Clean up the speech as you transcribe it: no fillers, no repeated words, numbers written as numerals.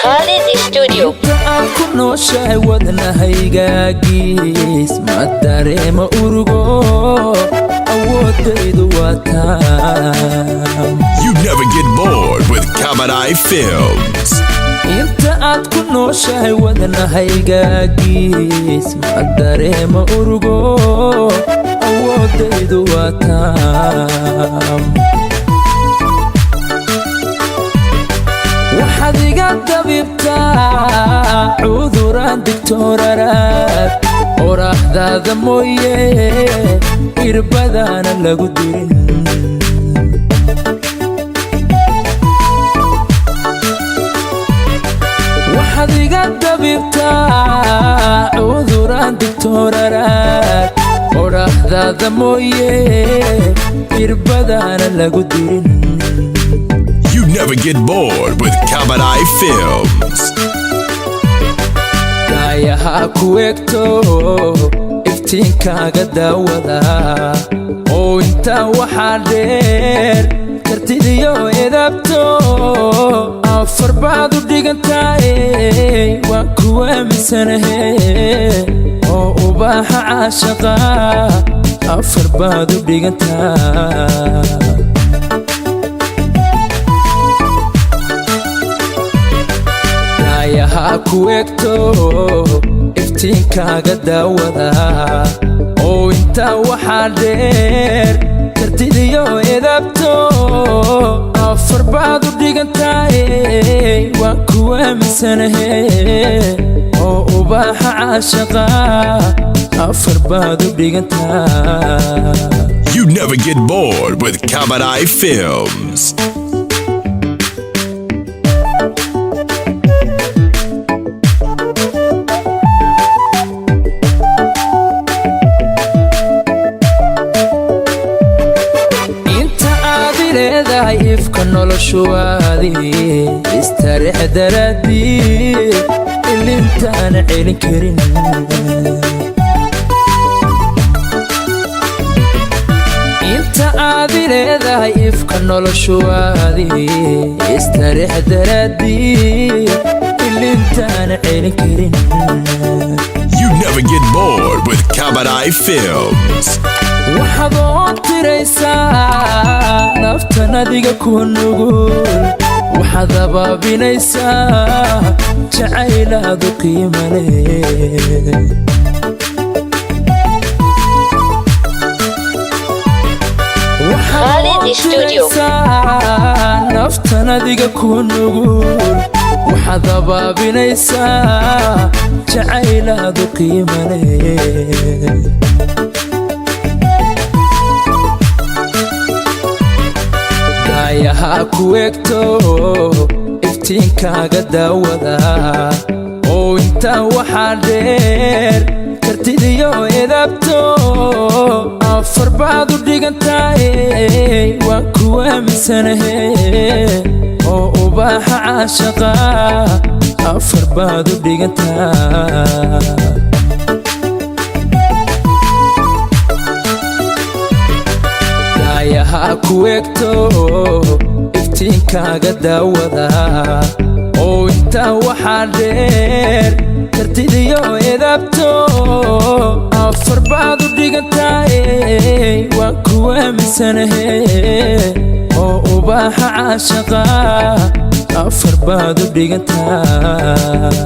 Khalid Studio. Aku nooshahay wadnahaygaagis ma dareemo urugo awoodaydu waa taam. You never get bored with Kamadai Films. Inta aad ku nooshahay wadnahaygaagis ma dareemo urugo awoodaydu waa taam. waxaad iga dabibtaa cuduraan digtooraraad oraahdaada mooye irbadaana lagu dirin. waxaad iga dabibtaa cuduraan digtooraraad oraahdaada mooye irbadaana lagu dirin. You never get bored with Kamadai Films. Daayaha ku egto iftiinkaaga daawada oo intaa waxaa dheer kartidiyo edabto afar baad u dhigantahay waan ku aaminsanahe oo ubaaxa caashaqa afar baad u dhigantahay. daayaha ku egto iftiinkaaga daawada oo intaa waxaa dheer kartidiyo edabto afar baad u dhigantahay waan ku aaminsanahe oo ubaaxa caashaqa afar baad u dhigantahay. You never get bored with Kamadai Films. ifka noloshuwaadi istareex daraadii ilintaan celin karin. inta aad leedahay ifka noloshuwaadi istareex daraadii ilintaan celin karin. You never get bored with Kamadai Films. waxaad oo tiraysaa naftan adiga ku nugul waxaad abaabinaysaa jacaylaadu qiimo leh. Khalid Studio. naftan adiga ku nugul waxaad abaabinaysaa jacaylaadu qiimo leh. daayaha ku egto iftiinkaaga daawada oo intaa waxaa dheer kartidiyo edabto afar baad u dhigantahay waan ku aaminsanahe oo ubaaxa caashaqa afar baad u dhigantahay. daayaha ku egto iftiinkaaga daawada oo intaa waxaa dheer kartidiyo edabto afar baad u dhigantahay waan ku aaminsanahe oo ubaaxa caashaqa afar baad u dhigantahay.